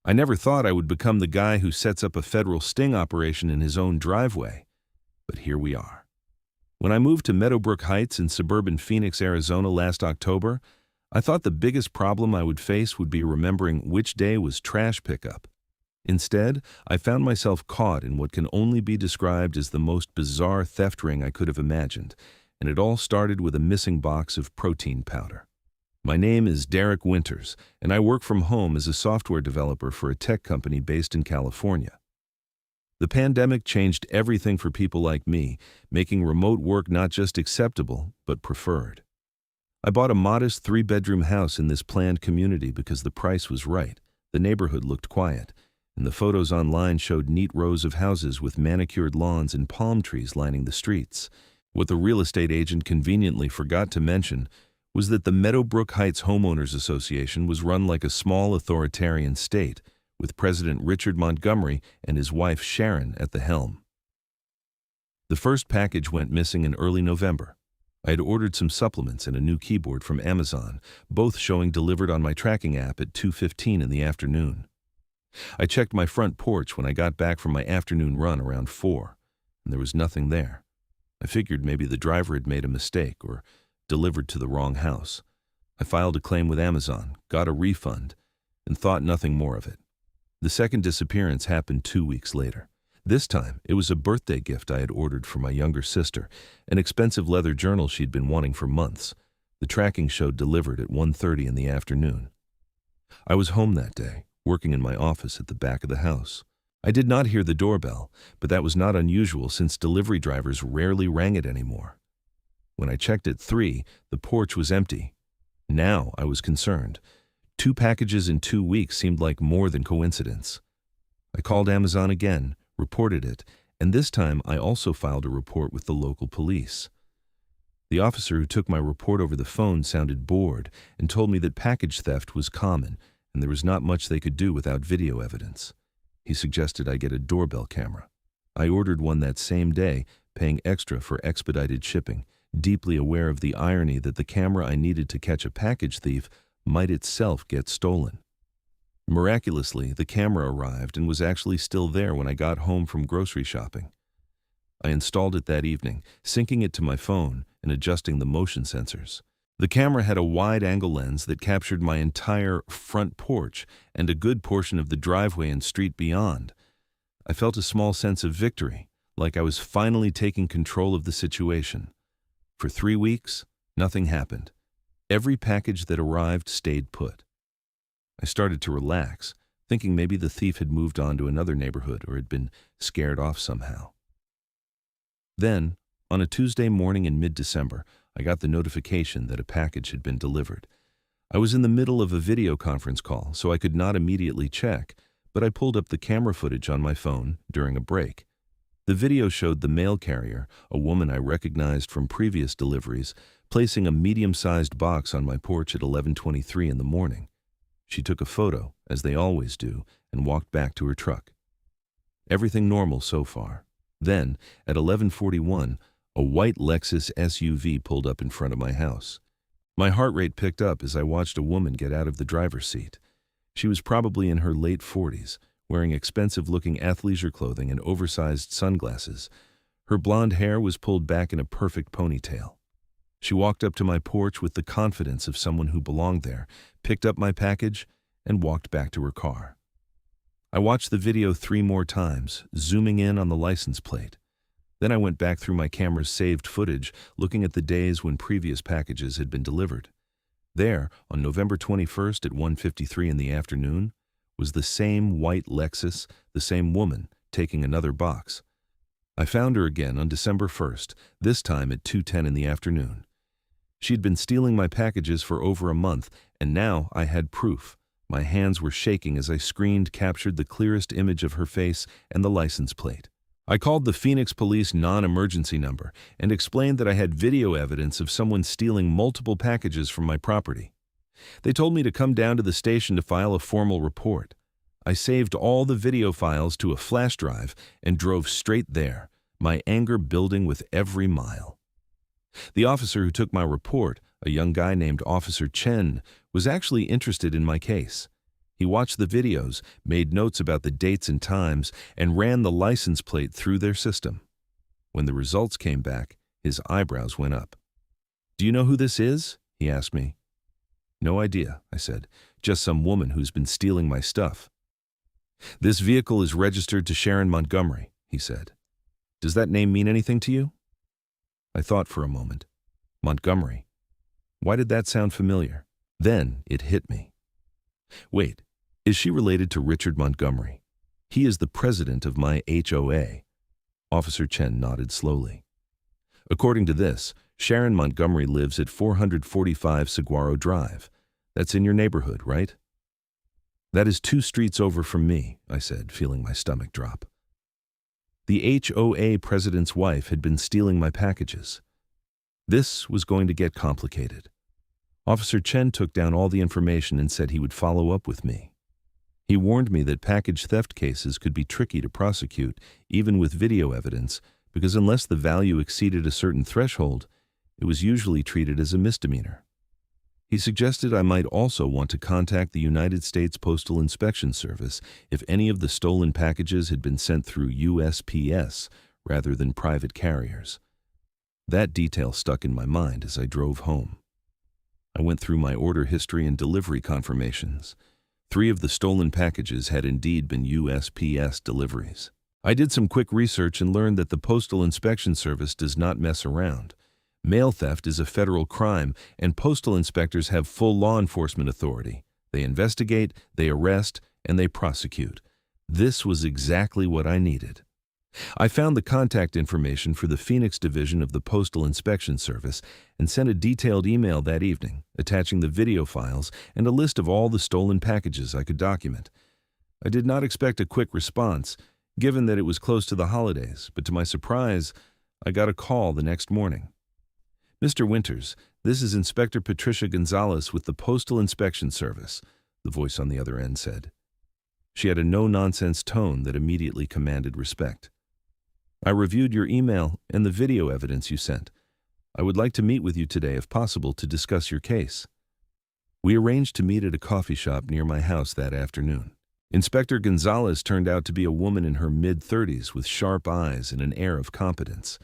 I never thought I would become the guy who sets up a federal sting operation in his own driveway, but here we are. When I moved to Meadowbrook Heights in suburban Phoenix, Arizona last October, I thought the biggest problem I would face would be remembering which day was trash pickup. Instead, I found myself caught in what can only be described as the most bizarre theft ring I could have imagined, and it all started with a missing box of protein powder. My name is Derek Winters, and I work from home as a software developer for a tech company based in California. The pandemic changed everything for people like me, making remote work not just acceptable, but preferred. I bought a modest 3-bedroom house in this planned community because the price was right, the neighborhood looked quiet, and the photos online showed neat rows of houses with manicured lawns and palm trees lining the streets. What the real estate agent conveniently forgot to mention was that the Meadowbrook Heights Homeowners Association was run like a small authoritarian state, with President Richard Montgomery and his wife Sharon at the helm. The first package went missing in early November. I had ordered some supplements and a new keyboard from Amazon, both showing delivered on my tracking app at 2:15 in the afternoon. I checked my front porch when I got back from my afternoon run around 4, and there was nothing there. I figured maybe the driver had made a mistake or delivered to the wrong house. I filed a claim with Amazon, got a refund, and thought nothing more of it. The second disappearance happened 2 weeks later. This time, it was a birthday gift I had ordered for my younger sister, an expensive leather journal she'd been wanting for months. The tracking showed delivered at 1:30 in the afternoon. I was home that day, working in my office at the back of the house. I did not hear the doorbell, but that was not unusual since delivery drivers rarely rang it anymore. When I checked at 3, the porch was empty. Now I was concerned. 2 packages in 2 weeks seemed like more than coincidence. I called Amazon again, reported it, and this time I also filed a report with the local police. The officer who took my report over the phone sounded bored and told me that package theft was common and there was not much they could do without video evidence. He suggested I get a doorbell camera. I ordered one that same day, paying extra for expedited shipping, deeply aware of the irony that the camera I needed to catch a package thief might itself get stolen. Miraculously, the camera arrived and was actually still there when I got home from grocery shopping. I installed it that evening, syncing it to my phone and adjusting the motion sensors. The camera had a wide-angle lens that captured my entire front porch and a good portion of the driveway and street beyond. I felt a small sense of victory, like I was finally taking control of the situation. For 3 weeks, nothing happened. Every package that arrived stayed put. I started to relax, thinking maybe the thief had moved on to another neighborhood or had been scared off somehow. Then, on a Tuesday morning in mid-December, I got the notification that a package had been delivered. I was in the middle of a video conference call, so I could not immediately check, but I pulled up the camera footage on my phone during a break. The video showed the mail carrier, a woman I recognized from previous deliveries, placing a medium-sized box on my porch at 11:23 in the morning. She took a photo, as they always do, and walked back to her truck. Everything normal so far. Then, at 11:41, a white Lexus SUV pulled up in front of my house. My heart rate picked up as I watched a woman get out of the driver's seat. She was probably in her late 40s, wearing expensive-looking athleisure clothing and oversized sunglasses. Her blonde hair was pulled back in a perfect ponytail. She walked up to my porch with the confidence of someone who belonged there, picked up my package, and walked back to her car. I watched the video 3 more times, zooming in on the license plate. Then I went back through my camera's saved footage, looking at the days when previous packages had been delivered. There, on November 21st at 1:53 in the afternoon, was the same white Lexus, the same woman, taking another box. I found her again on December 1st, this time at 2:10 in the afternoon. She'd been stealing my packages for over a month, and now I had proof. My hands were shaking as I captured the clearest image of her face and the license plate. I called the Phoenix Police non-emergency number and explained that I had video evidence of someone stealing multiple packages from my property. They told me to come down to the station to file a formal report. I saved all the video files to a flash drive and drove straight there, my anger building with every mile. The officer who took my report, a young guy named Officer Chen, was actually interested in my case. He watched the videos, made notes about the dates and times, and ran the license plate through their system. When the results came back, his eyebrows went up. "Do you know who this is?" he asked me. "No idea," I said. "Just some woman who's been stealing my stuff." "This vehicle is registered to Sharon Montgomery," he said. "Does that name mean anything to you?" I thought for a moment. Montgomery. Why did that sound familiar? Then it hit me. Wait, is she related to Richard Montgomery? He is the president of my HOA. Officer Chen nodded slowly. According to this, Sharon Montgomery lives at 445 Saguaro Drive. That's in your neighborhood, right? That is 2 streets over from me, I said, feeling my stomach drop. The HOA president's wife had been stealing my packages. This was going to get complicated. Officer Chen took down all the information and said he would follow up with me. He warned me that package theft cases could be tricky to prosecute, even with video evidence, because unless the value exceeded a certain threshold, it was usually treated as a misdemeanor. He suggested I might also want to contact the United States Postal Inspection Service if any of the stolen packages had been sent through USPS rather than private carriers. That detail stuck in my mind as I drove home. I went through my order history and delivery confirmations. 3 of the stolen packages had indeed been USPS deliveries. I did some quick research and learned that the Postal Inspection Service does not mess around. Mail theft is a federal crime, and postal inspectors have full law enforcement authority. They investigate, they arrest, and they prosecute. This was exactly what I needed. I found the contact information for the Phoenix division of the Postal Inspection Service and sent a detailed email that evening, attaching the video files and a list of all the stolen packages I could document. I did not expect a quick response, given that it was close to the holidays, but to my surprise, I got a call the next morning. "Mr. Winters, this is Inspector Patricia Gonzalez with the Postal Inspection Service," the voice on the other end said. She had a no-nonsense tone that immediately commanded respect. "I reviewed your email and the video evidence you sent. I would like to meet with you today if possible to discuss your case." We arranged to meet at a coffee shop near my house that afternoon. Inspector Gonzalez turned out to be a woman in her mid-30s with sharp eyes and an air of competence.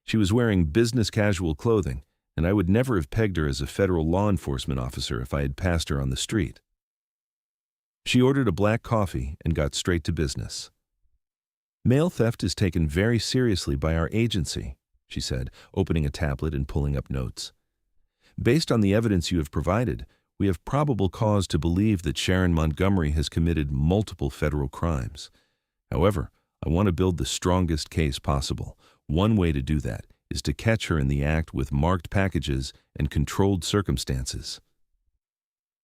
She was wearing business-casual clothing, and I would never have pegged her as a federal law enforcement officer if I had passed her on the street. She ordered a black coffee and got straight to business. "Mail theft is taken very seriously by our agency," she said, opening a tablet and pulling up notes. "Based on the evidence you have provided, we have probable cause to believe that Sharon Montgomery has committed multiple federal crimes. However, I want to build the strongest case possible. One way to do that is to catch her in the act with marked packages and controlled circumstances."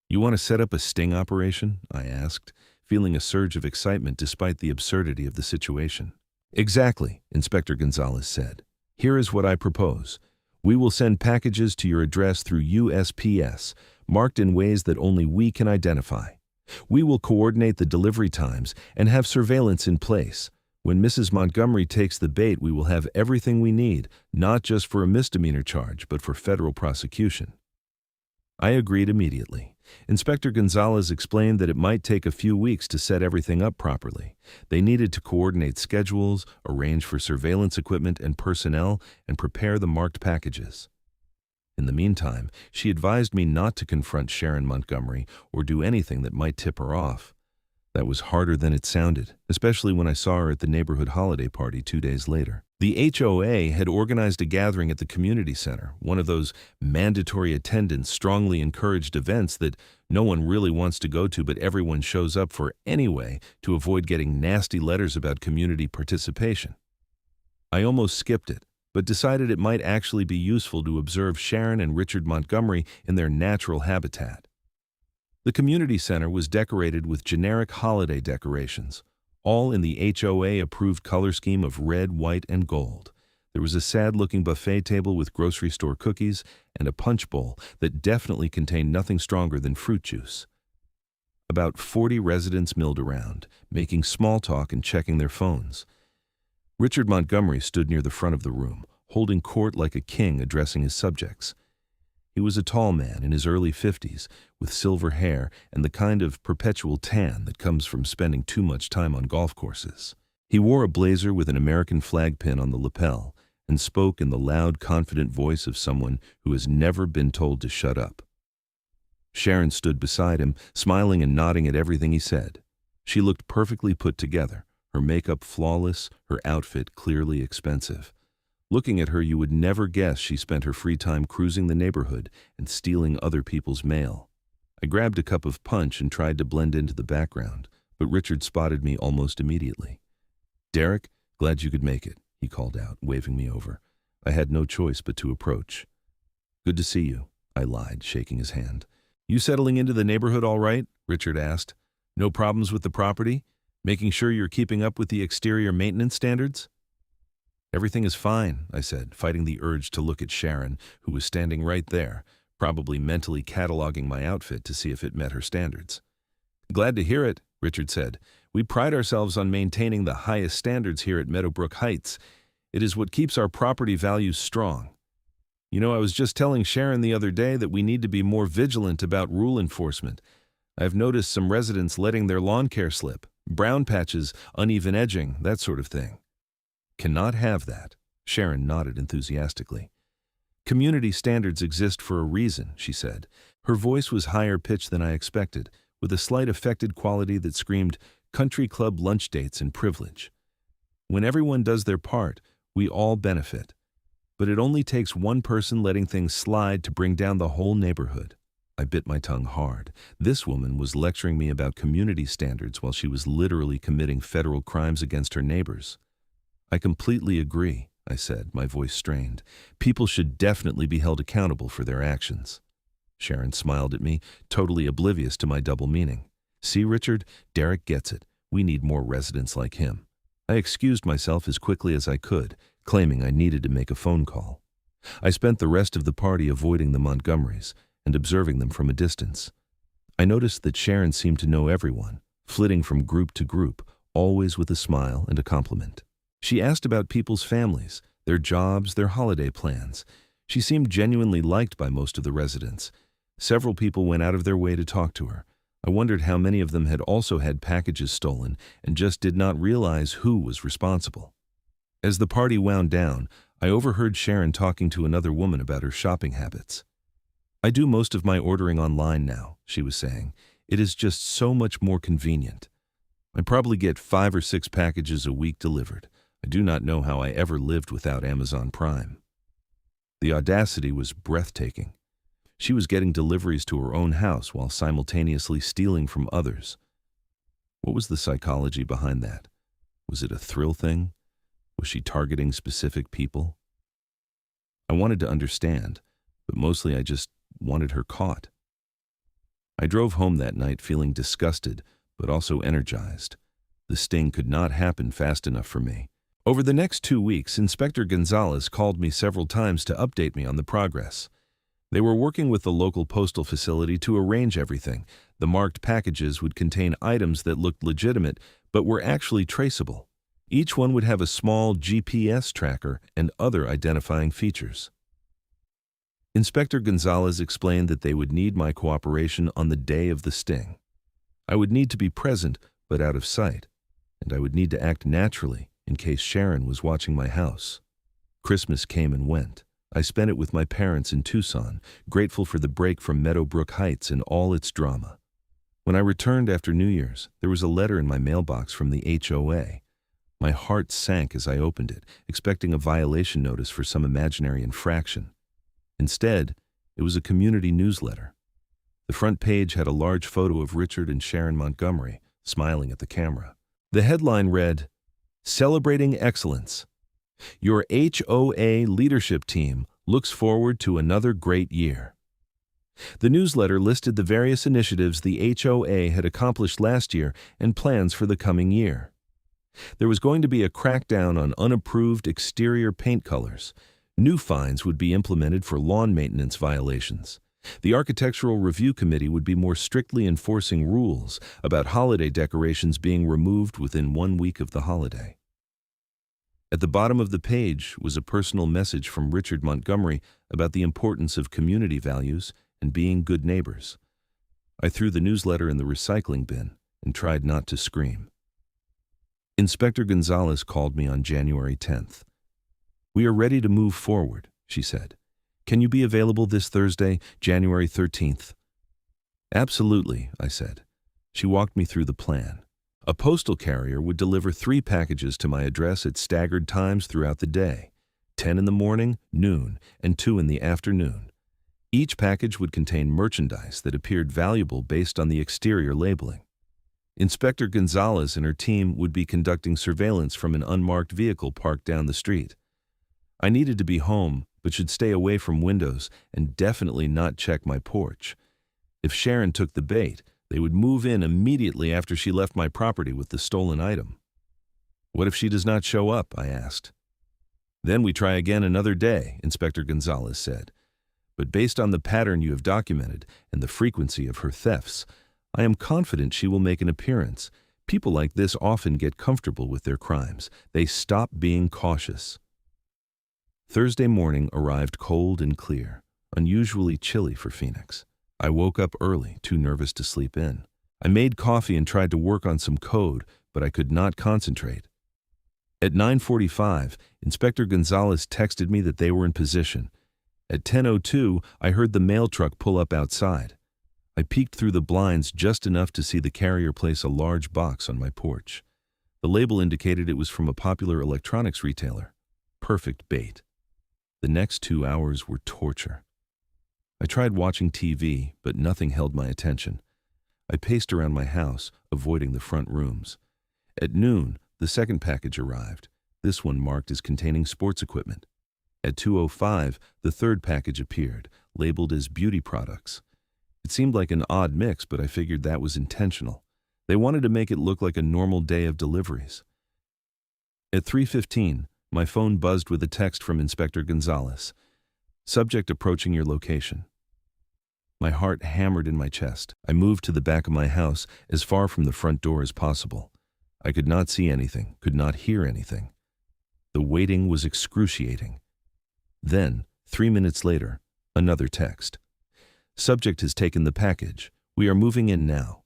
"You want to set up a sting operation?" I asked, feeling a surge of excitement despite the absurdity of the situation. "Exactly," Inspector Gonzalez said. "Here is what I propose. We will send packages to your address through USPS, marked in ways that only we can identify. We will coordinate the delivery times and have surveillance in place. When Mrs. Montgomery takes the bait, we will have everything we need, not just for a misdemeanor charge, but for federal prosecution." I agreed immediately. Inspector Gonzalez explained that it might take a few weeks to set everything up properly. They needed to coordinate schedules, arrange for surveillance equipment and personnel, and prepare the marked packages. In the meantime, she advised me not to confront Sharon Montgomery or do anything that might tip her off. That was harder than it sounded, especially when I saw her at the neighborhood holiday party 2 days later. The HOA had organized a gathering at the community center, one of those mandatory attendance, strongly encouraged events that no one really wants to go to but everyone shows up for anyway to avoid getting nasty letters about community participation. I almost skipped it, but decided it might actually be useful to observe Sharon and Richard Montgomery in their natural habitat. The community center was decorated with generic holiday decorations, all in the HOA-approved color scheme of red, white, and gold. There was a sad-looking buffet table with grocery store cookies and a punch bowl that definitely contained nothing stronger than fruit juice. About 40 residents milled around, making small talk and checking their phones. Richard Montgomery stood near the front of the room, holding court like a king addressing his subjects. He was a tall man in his early 50s, with silver hair and the kind of perpetual tan that comes from spending too much time on golf courses. He wore a blazer with an American flag pin on the lapel and spoke in the loud, confident voice of someone who has never been told to shut up. Sharon stood beside him, smiling and nodding at everything he said. She looked perfectly put together, her makeup flawless, her outfit clearly expensive. Looking at her, you would never guess she spent her free time cruising the neighborhood and stealing other people's mail. I grabbed a cup of punch and tried to blend into the background, but Richard spotted me almost immediately. "Derek, glad you could make it," he called out, waving me over. I had no choice but to approach. "Good to see you," I lied, shaking his hand. "You settling into the neighborhood all right?" Richard asked. "No problems with the property? Making sure you're keeping up with the exterior maintenance standards?" "Everything is fine," I said, fighting the urge to look at Sharon, who was standing right there, probably mentally cataloging my outfit to see if it met her standards. "Glad to hear it," Richard said. "We pride ourselves on maintaining the highest standards here at Meadowbrook Heights. It is what keeps our property values strong. You know, I was just telling Sharon the other day that we need to be more vigilant about rule enforcement. I've noticed some residents letting their lawn care slip, brown patches, uneven edging, that sort of thing." "Cannot have that," Sharon nodded enthusiastically. "Community standards exist for a reason," she said. Her voice was higher pitched than I expected, with a slight affected quality that screamed country club lunch dates and privilege. "When everyone does their part, we all benefit. But it only takes one person letting things slide to bring down the whole neighborhood." I bit my tongue hard. This woman was lecturing me about community standards while she was literally committing federal crimes against her neighbors. "I completely agree," I said, my voice strained. "People should definitely be held accountable for their actions." Sharon smiled at me, totally oblivious to my double meaning. "See, Richard, Derek gets it. We need more residents like him." I excused myself as quickly as I could, claiming I needed to make a phone call. I spent the rest of the party avoiding the Montgomerys and observing them from a distance. I noticed that Sharon seemed to know everyone, flitting from group to group, always with a smile and a compliment. She asked about people's families, their jobs, their holiday plans. She seemed genuinely liked by most of the residents. Several people went out of their way to talk to her. I wondered how many of them had also had packages stolen and just did not realize who was responsible. As the party wound down, I overheard Sharon talking to another woman about her shopping habits. "I do most of my ordering online now," she was saying. "It is just so much more convenient. I probably get 5 or 6 packages a week delivered. I do not know how I ever lived without Amazon Prime." The audacity was breathtaking. She was getting deliveries to her own house while simultaneously stealing from others. What was the psychology behind that? Was it a thrill thing? Was she targeting specific people? I wanted to understand, but mostly I just wanted her caught. I drove home that night feeling disgusted, but also energized. The sting could not happen fast enough for me. Over the next 2 weeks, Inspector Gonzalez called me several times to update me on the progress. They were working with the local postal facility to arrange everything. The marked packages would contain items that looked legitimate but were actually traceable. Each one would have a small GPS tracker and other identifying features. Inspector Gonzalez explained that they would need my cooperation on the day of the sting. I would need to be present but out of sight, and I would need to act naturally in case Sharon was watching my house. Christmas came and went. I spent it with my parents in Tucson, grateful for the break from Meadowbrook Heights and all its drama. When I returned after New Year's, there was a letter in my mailbox from the HOA. My heart sank as I opened it, expecting a violation notice for some imaginary infraction. Instead, it was a community newsletter. The front page had a large photo of Richard and Sharon Montgomery, smiling at the camera. The headline read, "Celebrating Excellence. Your HOA leadership team looks forward to another great year." The newsletter listed the various initiatives the HOA had accomplished last year and plans for the coming year. There was going to be a crackdown on unapproved exterior paint colors. New fines would be implemented for lawn maintenance violations. The Architectural Review Committee would be more strictly enforcing rules about holiday decorations being removed within 1 week of the holiday. At the bottom of the page was a personal message from Richard Montgomery about the importance of community values and being good neighbors. I threw the newsletter in the recycling bin and tried not to scream. Inspector Gonzalez called me on January 10th. "We are ready to move forward," she said. "Can you be available this Thursday, January 13th? "Absolutely," I said. She walked me through the plan. A postal carrier would deliver 3 packages to my address at staggered times throughout the day, 10 in the morning, noon, and 2 in the afternoon. Each package would contain merchandise that appeared valuable based on the exterior labeling. Inspector Gonzalez and her team would be conducting surveillance from an unmarked vehicle parked down the street. I needed to be home, but should stay away from windows and definitely not check my porch. If Sharon took the bait, they would move in immediately after she left my property with the stolen item. "What if she does not show up?" I asked. "Then we try again another day," Inspector Gonzalez said. "But based on the pattern you have documented and the frequency of her thefts, I am confident she will make an appearance. People like this often get comfortable with their crimes. They stop being cautious." Thursday morning arrived cold and clear, unusually chilly for Phoenix. I woke up early, too nervous to sleep in. I made coffee and tried to work on some code, but I could not concentrate. At 9:45, Inspector Gonzalez texted me that they were in position. At 10:02, I heard the mail truck pull up outside. I peeked through the blinds just enough to see the carrier place a large box on my porch. The label indicated it was from a popular electronics retailer. Perfect bait. The next 2 hours were torture. I tried watching TV, but nothing held my attention. I paced around my house, avoiding the front rooms. At noon, the second package arrived, this one marked as containing sports equipment. At 2:05, the third package appeared, labeled as beauty products. It seemed like an odd mix, but I figured that was intentional. They wanted to make it look like a normal day of deliveries. At 3:15, my phone buzzed with a text from Inspector Gonzalez. "Subject approaching your location." My heart hammered in my chest. I moved to the back of my house, as far from the front door as possible. I could not see anything, could not hear anything. The waiting was excruciating. Then, 3 minutes later, another text. "Subject has taken the package. We are moving in now."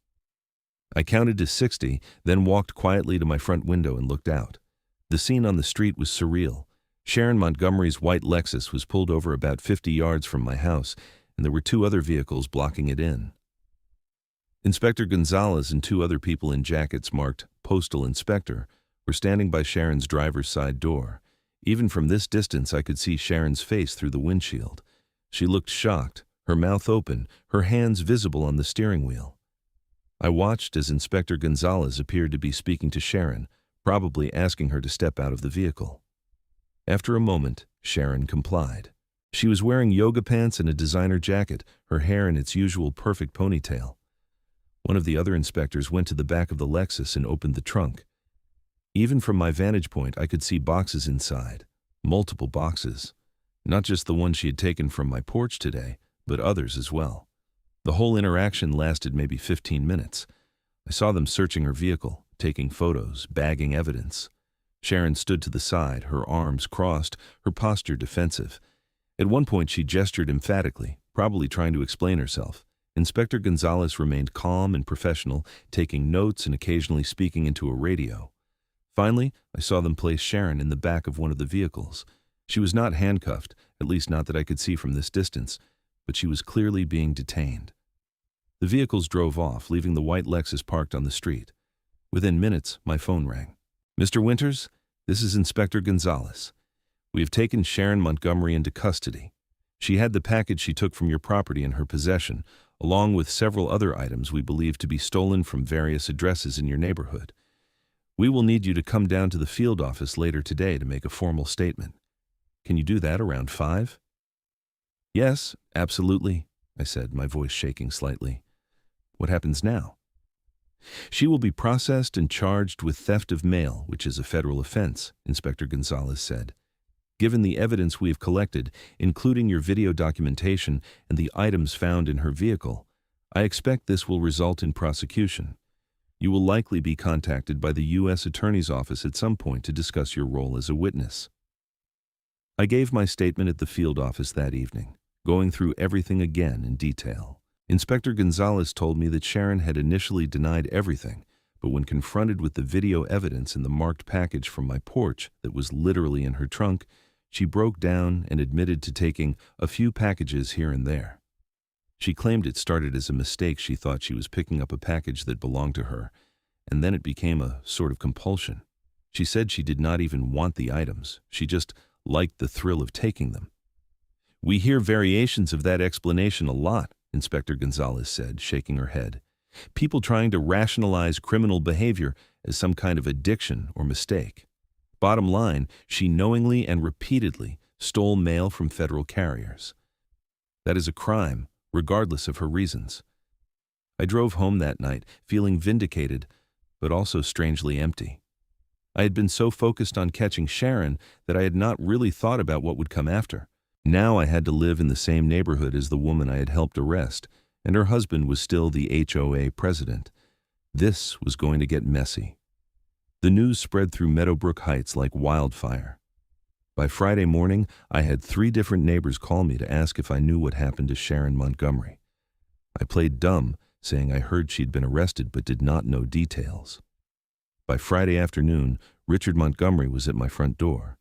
I counted to 60, then walked quietly to my front window and looked out. The scene on the street was surreal. Sharon Montgomery's white Lexus was pulled over about 50 yards from my house, and there were 2 other vehicles blocking it in. Inspector Gonzalez and 2 other people in jackets marked Postal Inspector were standing by Sharon's driver's side door. Even from this distance, I could see Sharon's face through the windshield. She looked shocked, her mouth open, her hands visible on the steering wheel. I watched as Inspector Gonzalez appeared to be speaking to Sharon, probably asking her to step out of the vehicle. After a moment, Sharon complied. She was wearing yoga pants and a designer jacket, her hair in its usual perfect ponytail. One of the other inspectors went to the back of the Lexus and opened the trunk. Even from my vantage point, I could see boxes inside. Multiple boxes. Not just the one she had taken from my porch today, but others as well. The whole interaction lasted maybe 15 minutes. I saw them searching her vehicle, taking photos, bagging evidence. Sharon stood to the side, her arms crossed, her posture defensive. At one point she gestured emphatically, probably trying to explain herself. Inspector Gonzalez remained calm and professional, taking notes and occasionally speaking into a radio. Finally, I saw them place Sharon in the back of one of the vehicles. She was not handcuffed, at least not that I could see from this distance, but she was clearly being detained. The vehicles drove off, leaving the white Lexus parked on the street. Within minutes, my phone rang. "Mr. Winters, this is Inspector Gonzalez. We have taken Sharon Montgomery into custody. She had the package she took from your property in her possession, along with several other items we believe to be stolen from various addresses in your neighborhood. We will need you to come down to the field office later today to make a formal statement. Can you do that around 5? "Yes, absolutely," I said, my voice shaking slightly. "What happens now?" "She will be processed and charged with theft of mail, which is a federal offense," Inspector Gonzalez said. "Given the evidence we have collected, including your video documentation and the items found in her vehicle, I expect this will result in prosecution. You will likely be contacted by the U.S. Attorney's Office at some point to discuss your role as a witness." I gave my statement at the field office that evening, going through everything again in detail. Inspector Gonzalez told me that Sharon had initially denied everything, but when confronted with the video evidence in the marked package from my porch that was literally in her trunk, she broke down and admitted to taking a few packages here and there. She claimed it started as a mistake. She thought she was picking up a package that belonged to her, and then it became a sort of compulsion. She said she did not even want the items. She just liked the thrill of taking them. We hear variations of that explanation a lot, Inspector Gonzalez said, shaking her head. People trying to rationalize criminal behavior as some kind of addiction or mistake. Bottom line, she knowingly and repeatedly stole mail from federal carriers. That is a crime, regardless of her reasons. I drove home that night, feeling vindicated, but also strangely empty. I had been so focused on catching Sharon that I had not really thought about what would come after. Now I had to live in the same neighborhood as the woman I had helped arrest, and her husband was still the HOA president. This was going to get messy. The news spread through Meadowbrook Heights like wildfire. By Friday morning, I had 3 different neighbors call me to ask if I knew what happened to Sharon Montgomery. I played dumb, saying I heard she'd been arrested but did not know details. By Friday afternoon, Richard Montgomery was at my front door.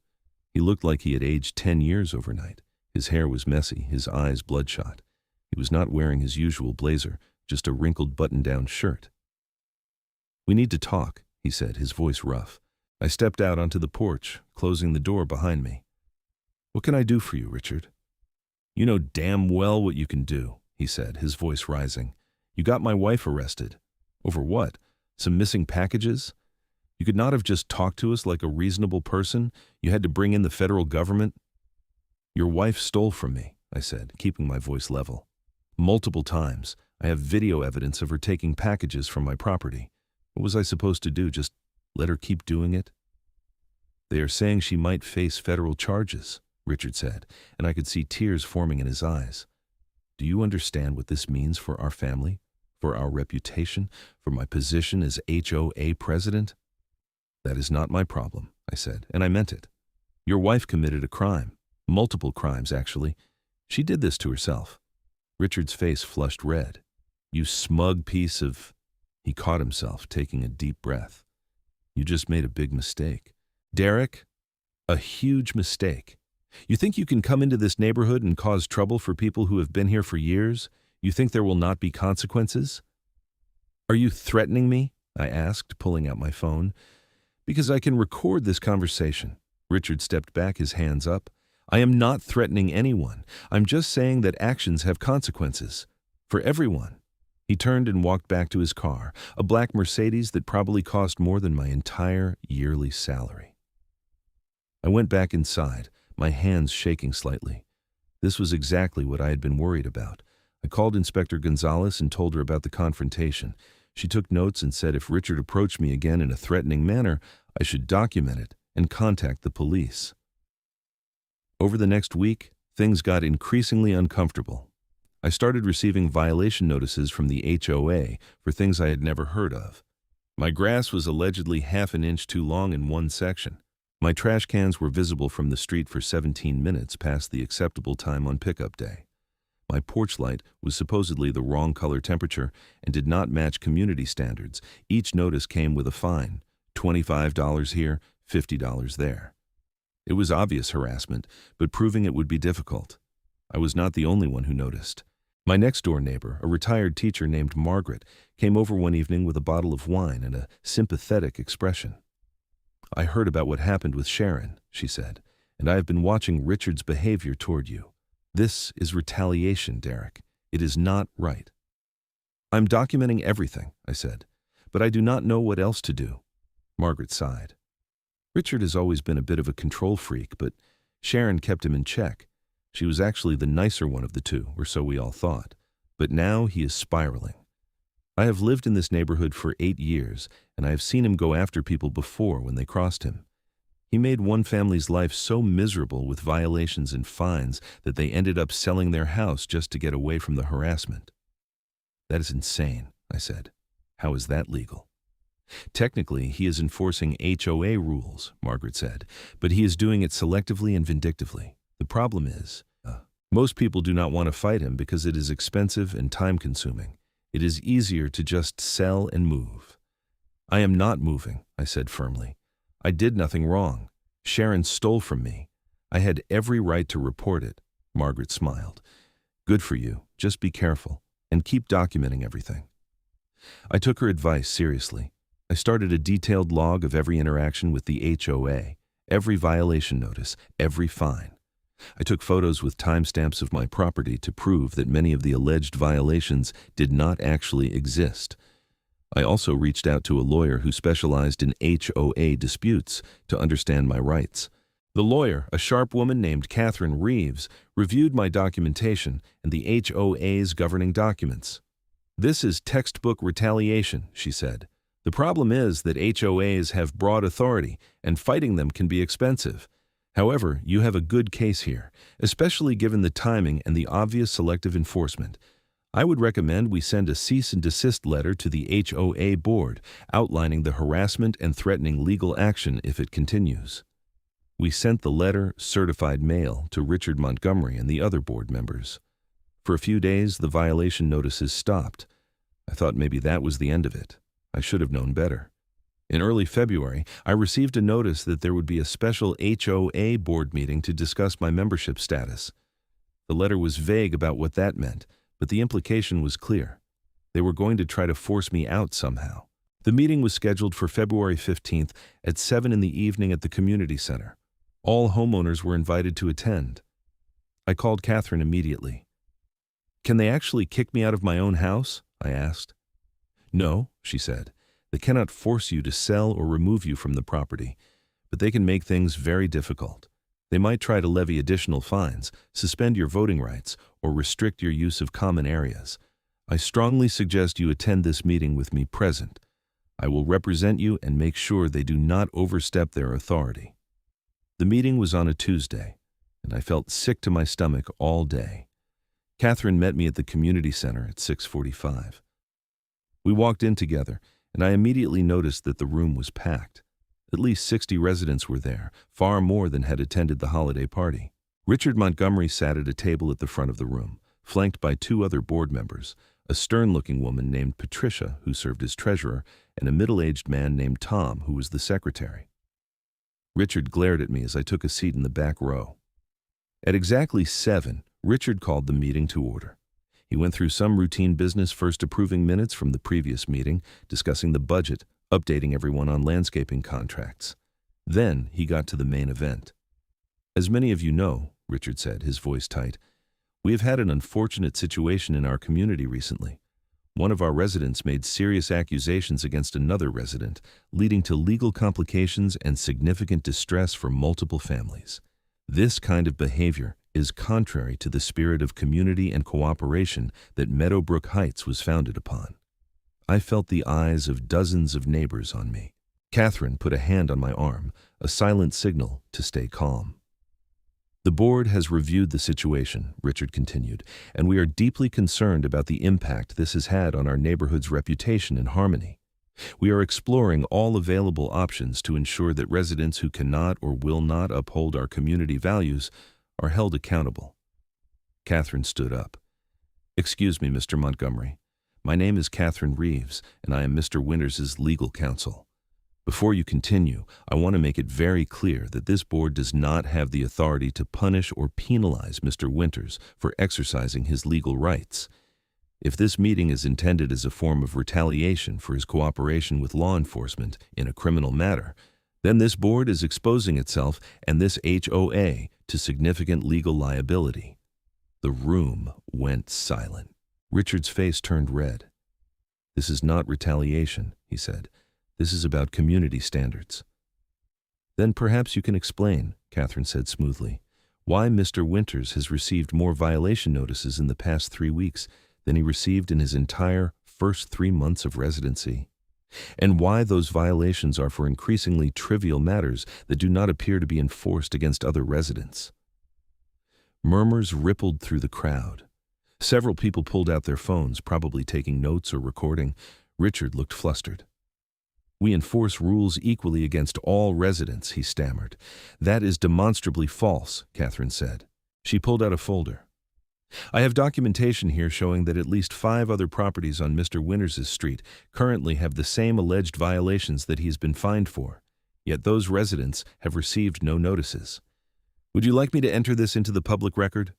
He looked like he had aged 10 years overnight. His hair was messy, his eyes bloodshot. He was not wearing his usual blazer, just a wrinkled button-down shirt. "We need to talk," he said, his voice rough. I stepped out onto the porch, closing the door behind me. "What can I do for you, Richard?" "You know damn well what you can do," he said, his voice rising. "You got my wife arrested. Over what? Some missing packages? You could not have just talked to us like a reasonable person. You had to bring in the federal government." "Your wife stole from me," I said, keeping my voice level. "Multiple times. I have video evidence of her taking packages from my property. What was I supposed to do, just let her keep doing it?" "They are saying she might face federal charges," Richard said, and I could see tears forming in his eyes. "Do you understand what this means for our family, for our reputation, for my position as HOA president?" "That is not my problem," I said, and I meant it. "Your wife committed a crime. Multiple crimes, actually. She did this to herself." Richard's face flushed red. "You smug piece of—" He caught himself, taking a deep breath. "You just made a big mistake. Derek, a huge mistake. You think you can come into this neighborhood and cause trouble for people who have been here for years? You think there will not be consequences?" "Are you threatening me?" I asked, pulling out my phone. "Because I can record this conversation." Richard stepped back, his hands up. "I am not threatening anyone. I'm just saying that actions have consequences. For everyone." He turned and walked back to his car, a black Mercedes that probably cost more than my entire yearly salary. I went back inside, my hands shaking slightly. This was exactly what I had been worried about. I called Inspector Gonzalez and told her about the confrontation. She took notes and said if Richard approached me again in a threatening manner, I should document it and contact the police. Over the next week, things got increasingly uncomfortable. I started receiving violation notices from the HOA for things I had never heard of. My grass was allegedly half an inch too long in one section. My trash cans were visible from the street for 17 minutes past the acceptable time on pickup day. My porch light was supposedly the wrong color temperature and did not match community standards. Each notice came with a fine, $25 here, $50 there. It was obvious harassment, but proving it would be difficult. I was not the only one who noticed. My next-door neighbor, a retired teacher named Margaret, came over one evening with a bottle of wine and a sympathetic expression. "I heard about what happened with Sharon," she said, "and I have been watching Richard's behavior toward you. This is retaliation, Derek. It is not right." "I'm documenting everything," I said, "but I do not know what else to do." Margaret sighed. "Richard has always been a bit of a control freak, but Sharon kept him in check. She was actually the nicer one of the two, or so we all thought. But now he is spiraling. I have lived in this neighborhood for 8 years, and I have seen him go after people before when they crossed him. He made one family's life so miserable with violations and fines that they ended up selling their house just to get away from the harassment." "That is insane," I said. "How is that legal?" Technically, he is enforcing HOA rules, Margaret said, but he is doing it selectively and vindictively. The problem is, most people do not want to fight him because it is expensive and time-consuming. It is easier to just sell and move. I am not moving, I said firmly. I did nothing wrong. Sharon stole from me. I had every right to report it. Margaret smiled. Good for you. Just be careful and keep documenting everything. I took her advice seriously. I started a detailed log of every interaction with the HOA, every violation notice, every fine. I took photos with timestamps of my property to prove that many of the alleged violations did not actually exist. I also reached out to a lawyer who specialized in HOA disputes to understand my rights. The lawyer, a sharp woman named Catherine Reeves, reviewed my documentation and the HOA's governing documents. This is textbook retaliation, she said. The problem is that HOAs have broad authority, and fighting them can be expensive. However, you have a good case here, especially given the timing and the obvious selective enforcement. I would recommend we send a cease and desist letter to the HOA board outlining the harassment and threatening legal action if it continues. We sent the letter, certified mail, to Richard Montgomery and the other board members. For a few days, the violation notices stopped. I thought maybe that was the end of it. I should have known better. In early February, I received a notice that there would be a special HOA board meeting to discuss my membership status. The letter was vague about what that meant, but the implication was clear. They were going to try to force me out somehow. The meeting was scheduled for February 15th at 7 in the evening at the community center. All homeowners were invited to attend. I called Catherine immediately. Can they actually kick me out of my own house? I asked. No, she said. They cannot force you to sell or remove you from the property, but they can make things very difficult. They might try to levy additional fines, suspend your voting rights, or restrict your use of common areas. I strongly suggest you attend this meeting with me present. I will represent you and make sure they do not overstep their authority. The meeting was on a Tuesday, and I felt sick to my stomach all day. Catherine met me at the community center at 6:45. We walked in together, and I immediately noticed that the room was packed. At least 60 residents were there, far more than had attended the holiday party. Richard Montgomery sat at a table at the front of the room, flanked by 2 other board members, a stern-looking woman named Patricia, who served as treasurer, and a middle-aged man named Tom, who was the secretary. Richard glared at me as I took a seat in the back row. At exactly 7, Richard called the meeting to order. He went through some routine business, first approving minutes from the previous meeting, discussing the budget, updating everyone on landscaping contracts. Then he got to the main event. As many of you know, Richard said, his voice tight, we have had an unfortunate situation in our community recently. One of our residents made serious accusations against another resident, leading to legal complications and significant distress for multiple families. This kind of behavior is contrary to the spirit of community and cooperation that Meadowbrook Heights was founded upon. I felt the eyes of dozens of neighbors on me. Catherine put a hand on my arm, a silent signal to stay calm. The board has reviewed the situation, Richard continued, and we are deeply concerned about the impact this has had on our neighborhood's reputation and harmony. We are exploring all available options to ensure that residents who cannot or will not uphold our community values are held accountable. Catherine stood up. Excuse me, Mr. Montgomery. My name is Catherine Reeves, and I am Mr. Winters' legal counsel. Before you continue, I want to make it very clear that this board does not have the authority to punish or penalize Mr. Winters for exercising his legal rights. If this meeting is intended as a form of retaliation for his cooperation with law enforcement in a criminal matter, then this board is exposing itself and this HOA to significant legal liability. The room went silent. Richard's face turned red. This is not retaliation, he said. This is about community standards. Then perhaps you can explain, Catherine said smoothly, why Mr. Winters has received more violation notices in the past 3 weeks than he received in his entire first 3 months of residency, and why those violations are for increasingly trivial matters that do not appear to be enforced against other residents. Murmurs rippled through the crowd. Several people pulled out their phones, probably taking notes or recording. Richard looked flustered. We enforce rules equally against all residents, he stammered. That is demonstrably false, Catherine said. She pulled out a folder. I have documentation here showing that at least 5 other properties on Mr. Winters' street currently have the same alleged violations that he has been fined for, yet those residents have received no notices. Would you like me to enter this into the public record?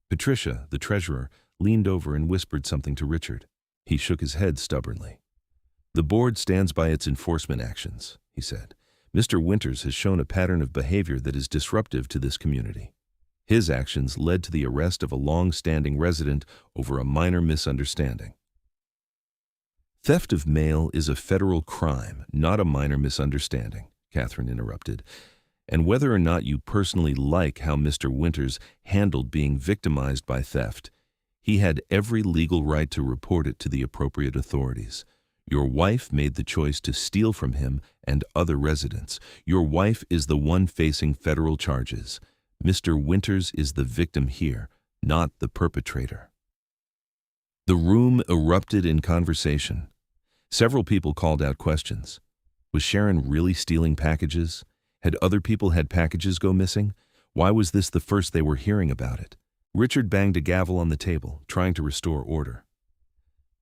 Patricia, the treasurer, leaned over and whispered something to Richard. He shook his head stubbornly. The board stands by its enforcement actions, he said. Mr. Winters has shown a pattern of behavior that is disruptive to this community. His actions led to the arrest of a long-standing resident over a minor misunderstanding. Theft of mail is a federal crime, not a minor misunderstanding, Catherine interrupted. And whether or not you personally like how Mr. Winters handled being victimized by theft, he had every legal right to report it to the appropriate authorities. Your wife made the choice to steal from him and other residents. Your wife is the one facing federal charges. Mr. Winters is the victim here, not the perpetrator. The room erupted in conversation. Several people called out questions. Was Sharon really stealing packages? Had other people had packages go missing? Why was this the first they were hearing about it? Richard banged a gavel on the table, trying to restore order.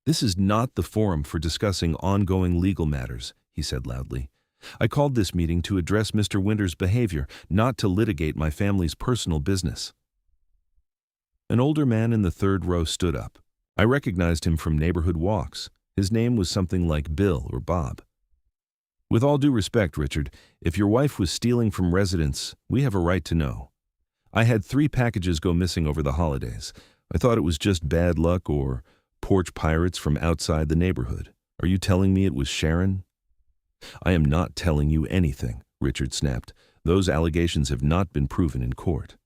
This is not the forum for discussing ongoing legal matters, he said loudly. I called this meeting to address Mr. Winters' behavior, not to litigate my family's personal business. An older man in the third row stood up. I recognized him from neighborhood walks. His name was something like Bill or Bob. With all due respect, Richard, if your wife was stealing from residents, we have a right to know. I had 3 packages go missing over the holidays. I thought it was just bad luck or porch pirates from outside the neighborhood. Are you telling me it was Sharon? I am not telling you anything, Richard snapped. Those allegations have not been proven in court.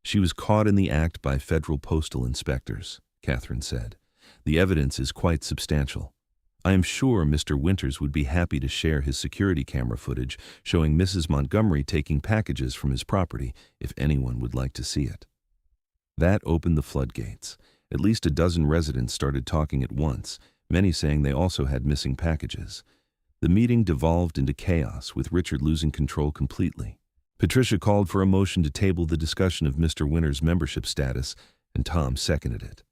She was caught in the act by federal postal inspectors, Catherine said. The evidence is quite substantial. I am sure Mr. Winters would be happy to share his security camera footage showing Mrs. Montgomery taking packages from his property if anyone would like to see it. That opened the floodgates. At least a dozen residents started talking at once, many saying they also had missing packages. The meeting devolved into chaos, with Richard losing control completely. Patricia called for a motion to table the discussion of Mr. Winters' membership status, and Tom seconded it.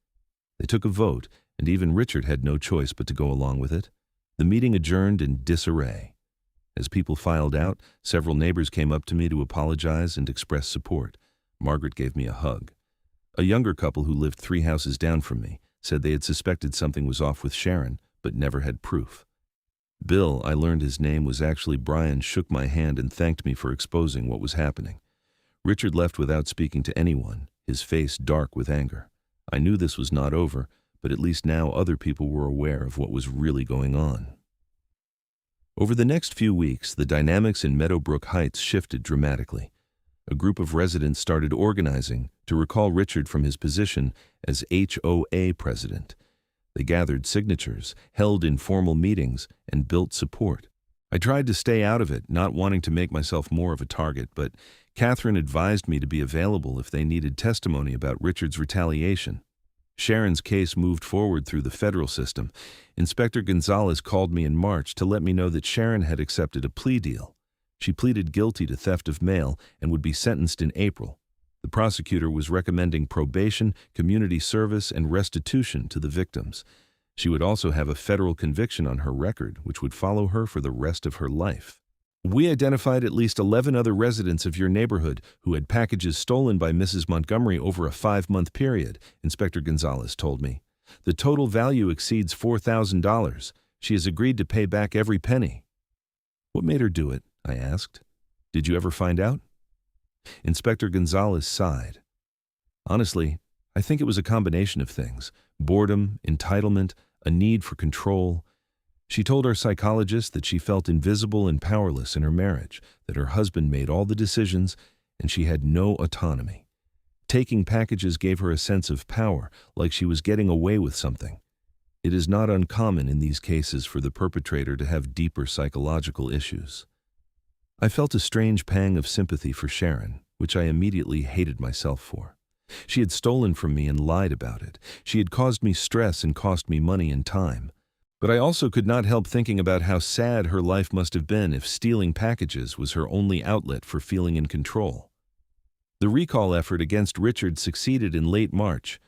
They took a vote, and even Richard had no choice but to go along with it. The meeting adjourned in disarray. As people filed out, several neighbors came up to me to apologize and express support. Margaret gave me a hug. A younger couple who lived 3 houses down from me said they had suspected something was off with Sharon, but never had proof. Bill, I learned his name was actually Brian, shook my hand and thanked me for exposing what was happening. Richard left without speaking to anyone, his face dark with anger. I knew this was not over, but at least now other people were aware of what was really going on. Over the next few weeks, the dynamics in Meadowbrook Heights shifted dramatically. A group of residents started organizing to recall Richard from his position as HOA president. They gathered signatures, held informal meetings, and built support. I tried to stay out of it, not wanting to make myself more of a target, but Catherine advised me to be available if they needed testimony about Richard's retaliation. Sharon's case moved forward through the federal system. Inspector Gonzalez called me in March to let me know that Sharon had accepted a plea deal. She pleaded guilty to theft of mail and would be sentenced in April. The prosecutor was recommending probation, community service, and restitution to the victims. She would also have a federal conviction on her record, which would follow her for the rest of her life. We identified at least 11 other residents of your neighborhood who had packages stolen by Mrs. Montgomery over a 5-month period, Inspector Gonzalez told me. The total value exceeds $4,000. She has agreed to pay back every penny. What made her do it? I asked. Did you ever find out? Inspector Gonzalez sighed. Honestly, I think it was a combination of things. Boredom, entitlement, a need for control. She told our psychologist that she felt invisible and powerless in her marriage, that her husband made all the decisions, and she had no autonomy. Taking packages gave her a sense of power, like she was getting away with something. It is not uncommon in these cases for the perpetrator to have deeper psychological issues. I felt a strange pang of sympathy for Sharon, which I immediately hated myself for. She had stolen from me and lied about it. She had caused me stress and cost me money and time. But I also could not help thinking about how sad her life must have been if stealing packages was her only outlet for feeling in control. The recall effort against Richard succeeded in late March.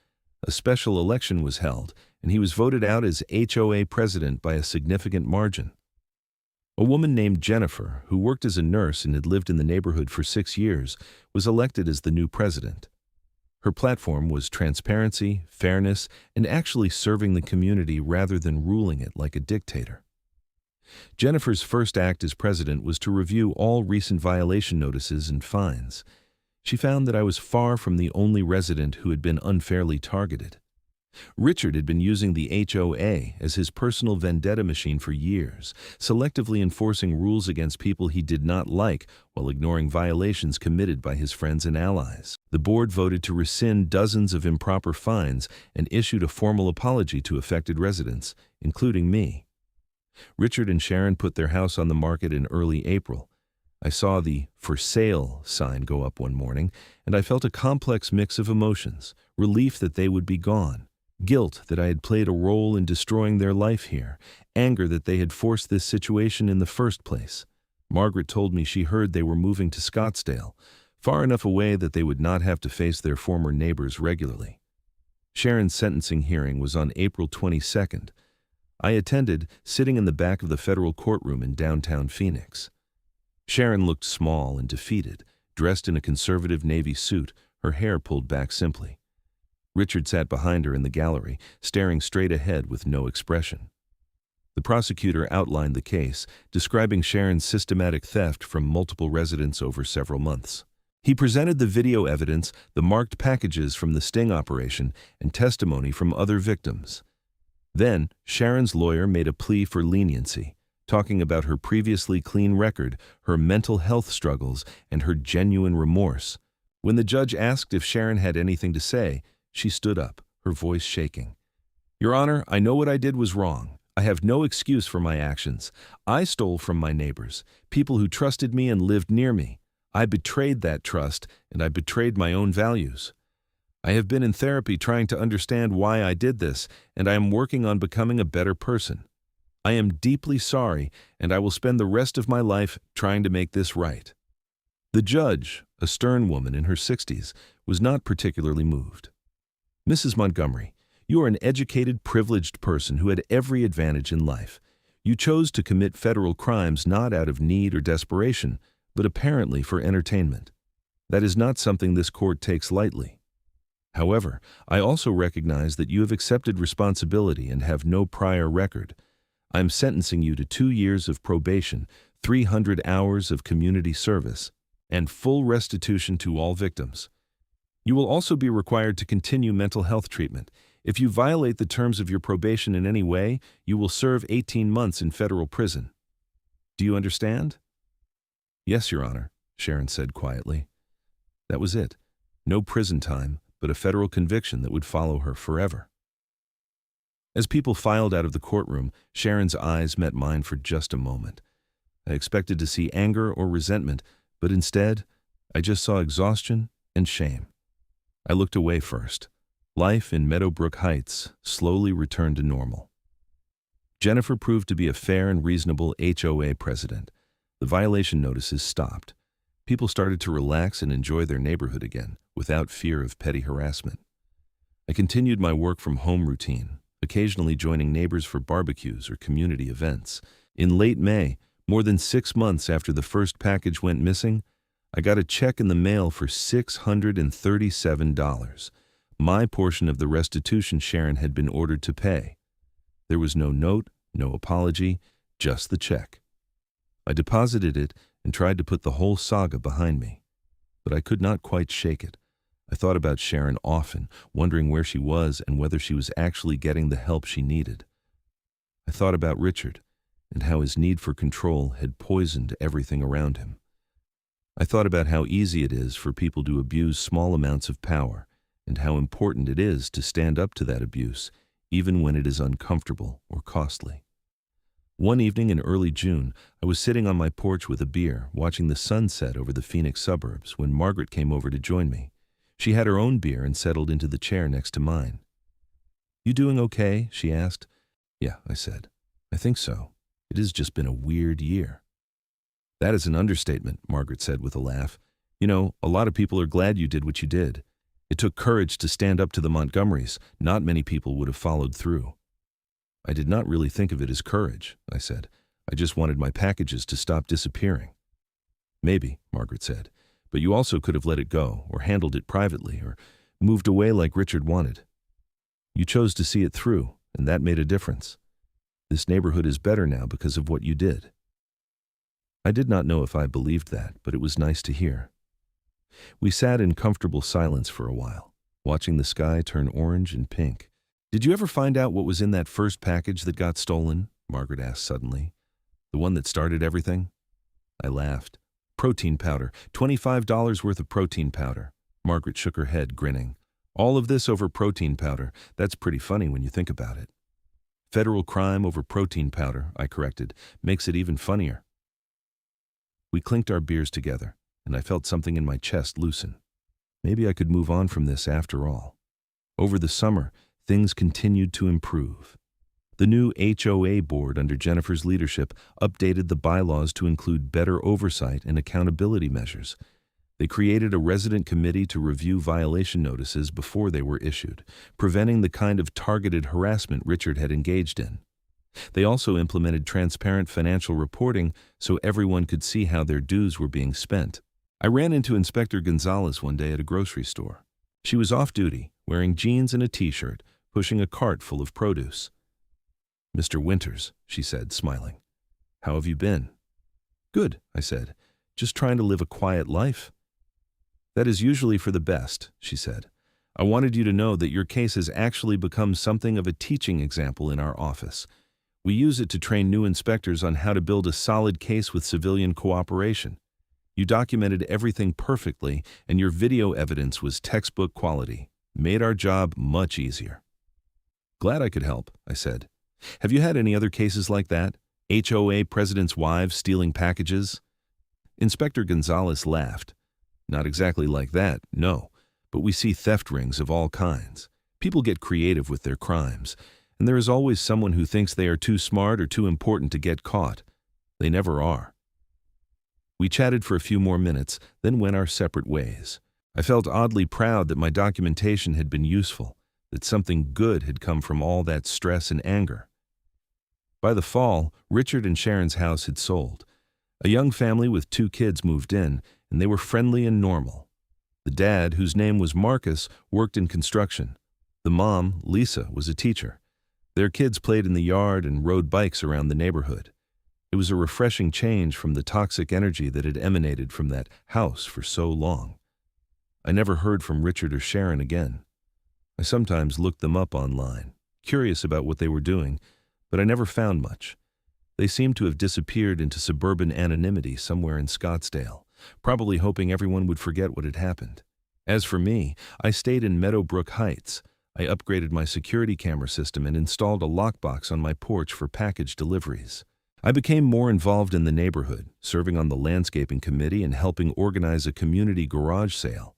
A special election was held, and he was voted out as HOA president by a significant margin. A woman named Jennifer, who worked as a nurse and had lived in the neighborhood for 6 years, was elected as the new president. Her platform was transparency, fairness, and actually serving the community rather than ruling it like a dictator. Jennifer's first act as president was to review all recent violation notices and fines. She found that I was far from the only resident who had been unfairly targeted. Richard had been using the HOA as his personal vendetta machine for years, selectively enforcing rules against people he did not like while ignoring violations committed by his friends and allies. The board voted to rescind dozens of improper fines and issued a formal apology to affected residents, including me. Richard and Sharon put their house on the market in early April. I saw the "for sale" sign go up one morning, and I felt a complex mix of emotions: relief that they would be gone, guilt that I had played a role in destroying their life here, anger that they had forced this situation in the first place. Margaret told me she heard they were moving to Scottsdale, far enough away that they would not have to face their former neighbors regularly. Sharon's sentencing hearing was on April 22nd. I attended, sitting in the back of the federal courtroom in downtown Phoenix. Sharon looked small and defeated, dressed in a conservative navy suit, her hair pulled back simply. Richard sat behind her in the gallery, staring straight ahead with no expression. The prosecutor outlined the case, describing Sharon's systematic theft from multiple residents over several months. He presented the video evidence, the marked packages from the sting operation, and testimony from other victims. Then, Sharon's lawyer made a plea for leniency, talking about her previously clean record, her mental health struggles, and her genuine remorse. When the judge asked if Sharon had anything to say, she stood up, her voice shaking. "Your Honor, I know what I did was wrong. I have no excuse for my actions. I stole from my neighbors, people who trusted me and lived near me. I betrayed that trust, and I betrayed my own values. I have been in therapy trying to understand why I did this, and I am working on becoming a better person. I am deeply sorry, and I will spend the rest of my life trying to make this right." The judge, a stern woman in her 60s, was not particularly moved. "Mrs. Montgomery, you are an educated, privileged person who had every advantage in life. You chose to commit federal crimes not out of need or desperation, but apparently for entertainment. That is not something this court takes lightly. However, I also recognize that you have accepted responsibility and have no prior record. I am sentencing you to 2 years of probation, 300 hours of community service, and full restitution to all victims. You will also be required to continue mental health treatment. If you violate the terms of your probation in any way, you will serve 18 months in federal prison. Do you understand?" "Yes, Your Honor," Sharon said quietly. That was it. No prison time, but a federal conviction that would follow her forever. As people filed out of the courtroom, Sharon's eyes met mine for just a moment. I expected to see anger or resentment, but instead, I just saw exhaustion and shame. I looked away first. Life in Meadowbrook Heights slowly returned to normal. Jennifer proved to be a fair and reasonable HOA president. The violation notices stopped. People started to relax and enjoy their neighborhood again, without fear of petty harassment. I continued my work from home routine, occasionally joining neighbors for barbecues or community events. In late May, more than 6 months after the first package went missing, I got a check in the mail for $637, my portion of the restitution Sharon had been ordered to pay. There was no note, no apology, just the check. I deposited it and tried to put the whole saga behind me, but I could not quite shake it. I thought about Sharon often, wondering where she was and whether she was actually getting the help she needed. I thought about Richard and how his need for control had poisoned everything around him. I thought about how easy it is for people to abuse small amounts of power and how important it is to stand up to that abuse, even when it is uncomfortable or costly. One evening in early June, I was sitting on my porch with a beer, watching the sun set over the Phoenix suburbs, when Margaret came over to join me. She had her own beer and settled into the chair next to mine. "You doing okay?" she asked. "Yeah," I said. I think so. It has just been a weird year. That is an understatement, Margaret said with a laugh. You know, a lot of people are glad you did what you did. It took courage to stand up to the Montgomerys. Not many people would have followed through. I did not really think of it as courage, I said. I just wanted my packages to stop disappearing. Maybe, Margaret said, but you also could have let it go, or handled it privately, or moved away like Richard wanted. You chose to see it through, and that made a difference. This neighborhood is better now because of what you did. I did not know if I believed that, but it was nice to hear. We sat in comfortable silence for a while, watching the sky turn orange and pink. Did you ever find out what was in that first package that got stolen? Margaret asked suddenly. The one that started everything? I laughed. Protein powder. $25 worth of protein powder. Margaret shook her head, grinning. All of this over protein powder. That's pretty funny when you think about it. Federal crime over protein powder, I corrected, makes it even funnier. We clinked our beers together, and I felt something in my chest loosen. Maybe I could move on from this after all. Over the summer, things continued to improve. The new HOA board under Jennifer's leadership updated the bylaws to include better oversight and accountability measures. They created a resident committee to review violation notices before they were issued, preventing the kind of targeted harassment Richard had engaged in. They also implemented transparent financial reporting so everyone could see how their dues were being spent. I ran into Inspector Gonzalez one day at a grocery store. She was off duty, wearing jeans and a t-shirt, pushing a cart full of produce. Mr. Winters, she said, smiling. How have you been? Good, I said. Just trying to live a quiet life. That is usually for the best, she said. I wanted you to know that your case has actually become something of a teaching example in our office. We use it to train new inspectors on how to build a solid case with civilian cooperation. You documented everything perfectly, and your video evidence was textbook quality. Made our job much easier. Glad I could help, I said. Have you had any other cases like that? HOA presidents' wives stealing packages? Inspector Gonzalez laughed. Not exactly like that, no, but we see theft rings of all kinds. People get creative with their crimes, and there is always someone who thinks they are too smart or too important to get caught. They never are. We chatted for a few more minutes, then went our separate ways. I felt oddly proud that my documentation had been useful, that something good had come from all that stress and anger. By the fall, Richard and Sharon's house had sold. A young family with 2 kids moved in, and they were friendly and normal. The dad, whose name was Marcus, worked in construction. The mom, Lisa, was a teacher. Their kids played in the yard and rode bikes around the neighborhood. It was a refreshing change from the toxic energy that had emanated from that house for so long. I never heard from Richard or Sharon again. I sometimes looked them up online, curious about what they were doing, but I never found much. They seemed to have disappeared into suburban anonymity somewhere in Scottsdale, probably hoping everyone would forget what had happened. As for me, I stayed in Meadowbrook Heights. I upgraded my security camera system and installed a lockbox on my porch for package deliveries. I became more involved in the neighborhood, serving on the landscaping committee and helping organize a community garage sale.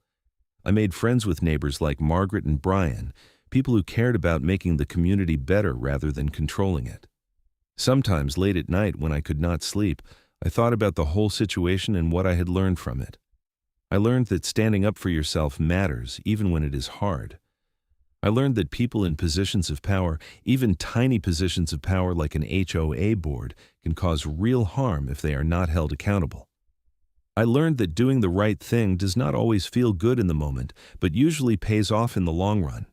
I made friends with neighbors like Margaret and Brian, people who cared about making the community better rather than controlling it. Sometimes late at night when I could not sleep, I thought about the whole situation and what I had learned from it. I learned that standing up for yourself matters even when it is hard. I learned that people in positions of power, even tiny positions of power like an HOA board, can cause real harm if they are not held accountable. I learned that doing the right thing does not always feel good in the moment, but usually pays off in the long run.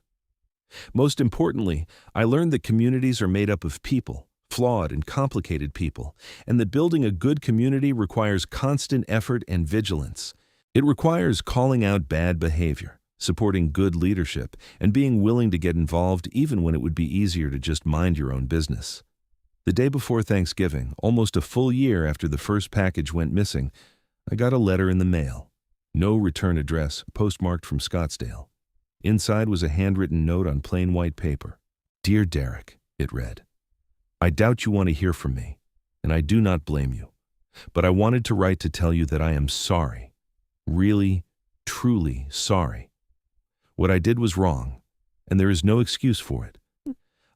Most importantly, I learned that communities are made up of people, flawed and complicated people, and that building a good community requires constant effort and vigilance. It requires calling out bad behavior, supporting good leadership, and being willing to get involved even when it would be easier to just mind your own business. The day before Thanksgiving, almost a full year after the first package went missing, I got a letter in the mail. No return address, postmarked from Scottsdale. Inside was a handwritten note on plain white paper. Dear Derek, it read, I doubt you want to hear from me, and I do not blame you. But I wanted to write to tell you that I am sorry. Really, truly sorry. What I did was wrong, and there is no excuse for it.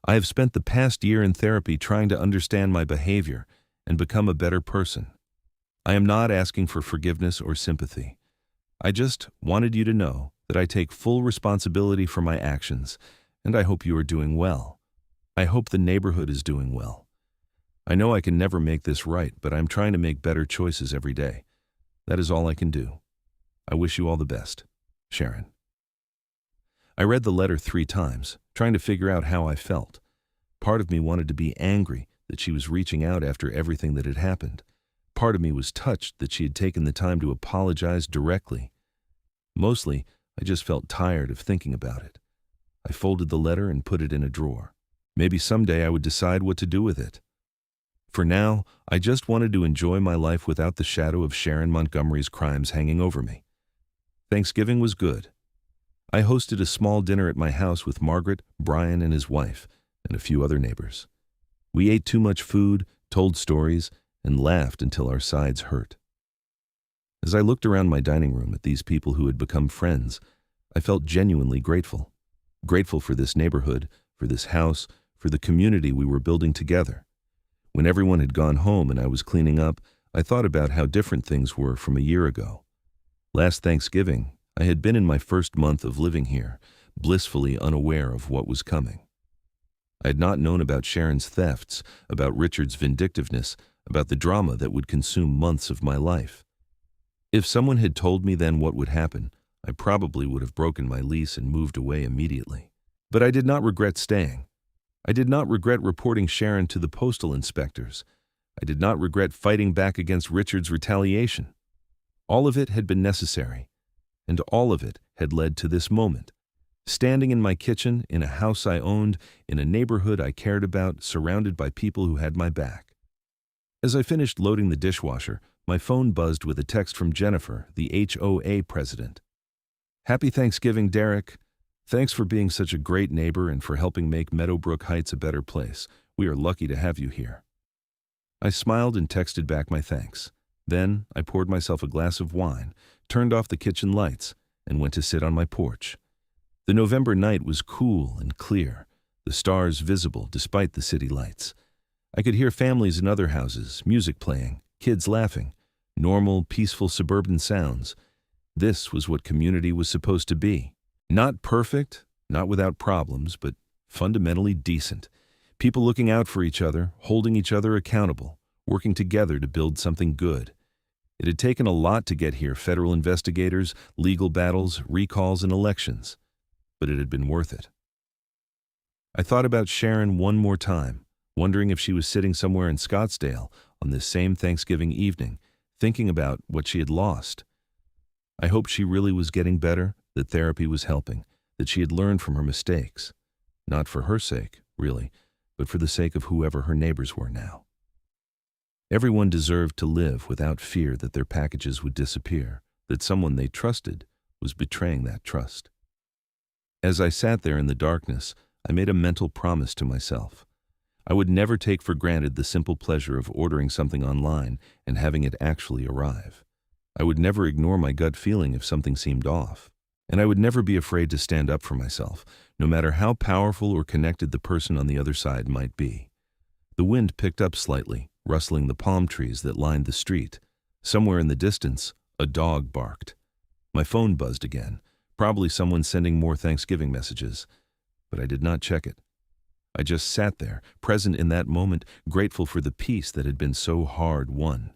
I have spent the past year in therapy trying to understand my behavior and become a better person. I am not asking for forgiveness or sympathy. I just wanted you to know that I take full responsibility for my actions, and I hope you are doing well. I hope the neighborhood is doing well. I know I can never make this right, but I'm trying to make better choices every day. That is all I can do. I wish you all the best. Sharon. I read the letter 3 times, trying to figure out how I felt. Part of me wanted to be angry that she was reaching out after everything that had happened. Part of me was touched that she had taken the time to apologize directly. Mostly, I just felt tired of thinking about it. I folded the letter and put it in a drawer. Maybe someday I would decide what to do with it. For now, I just wanted to enjoy my life without the shadow of Sharon Montgomery's crimes hanging over me. Thanksgiving was good. I hosted a small dinner at my house with Margaret, Brian, and his wife, and a few other neighbors. We ate too much food, told stories, and laughed until our sides hurt. As I looked around my dining room at these people who had become friends, I felt genuinely grateful. Grateful for this neighborhood, for this house, for the community we were building together. When everyone had gone home and I was cleaning up, I thought about how different things were from a year ago. Last Thanksgiving, I had been in my first month of living here, blissfully unaware of what was coming. I had not known about Sharon's thefts, about Richard's vindictiveness, about the drama that would consume months of my life. If someone had told me then what would happen, I probably would have broken my lease and moved away immediately. But I did not regret staying. I did not regret reporting Sharon to the postal inspectors. I did not regret fighting back against Richard's retaliation. All of it had been necessary, and all of it had led to this moment. Standing in my kitchen, in a house I owned, in a neighborhood I cared about, surrounded by people who had my back. As I finished loading the dishwasher, my phone buzzed with a text from Jennifer, the HOA president. "Happy Thanksgiving, Derek. Thanks for being such a great neighbor and for helping make Meadowbrook Heights a better place. We are lucky to have you here." I smiled and texted back my thanks. Then I poured myself a glass of wine, turned off the kitchen lights, and went to sit on my porch. The November night was cool and clear, the stars visible despite the city lights. I could hear families in other houses, music playing, kids laughing, normal, peaceful suburban sounds. This was what community was supposed to be. Not perfect, not without problems, but fundamentally decent. People looking out for each other, holding each other accountable, working together to build something good. It had taken a lot to get here: federal investigators, legal battles, recalls, and elections. But it had been worth it. I thought about Sharon one more time, wondering if she was sitting somewhere in Scottsdale on this same Thanksgiving evening, thinking about what she had lost. I hoped she really was getting better, that therapy was helping, that she had learned from her mistakes. Not for her sake, really, but for the sake of whoever her neighbors were now. Everyone deserved to live without fear that their packages would disappear, that someone they trusted was betraying that trust. As I sat there in the darkness, I made a mental promise to myself. I would never take for granted the simple pleasure of ordering something online and having it actually arrive. I would never ignore my gut feeling if something seemed off. And I would never be afraid to stand up for myself, no matter how powerful or connected the person on the other side might be. The wind picked up slightly, rustling the palm trees that lined the street. Somewhere in the distance, a dog barked. My phone buzzed again, probably someone sending more Thanksgiving messages. But I did not check it. I just sat there, present in that moment, grateful for the peace that had been so hard won.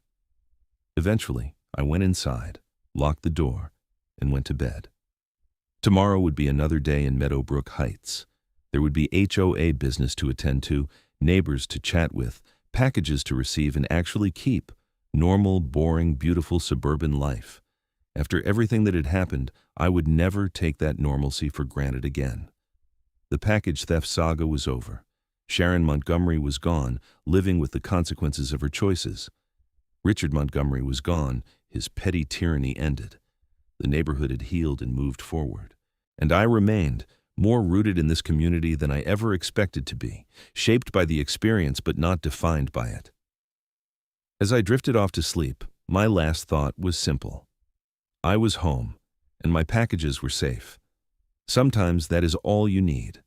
Eventually, I went inside, locked the door, and went to bed. Tomorrow would be another day in Meadowbrook Heights. There would be HOA business to attend to, neighbors to chat with, packages to receive and actually keep. Normal, boring, beautiful suburban life. After everything that had happened, I would never take that normalcy for granted again. The package theft saga was over. Sharon Montgomery was gone, living with the consequences of her choices. Richard Montgomery was gone, his petty tyranny ended. The neighborhood had healed and moved forward. And I remained, more rooted in this community than I ever expected to be, shaped by the experience but not defined by it. As I drifted off to sleep, my last thought was simple. I was home, and my packages were safe. Sometimes that is all you need.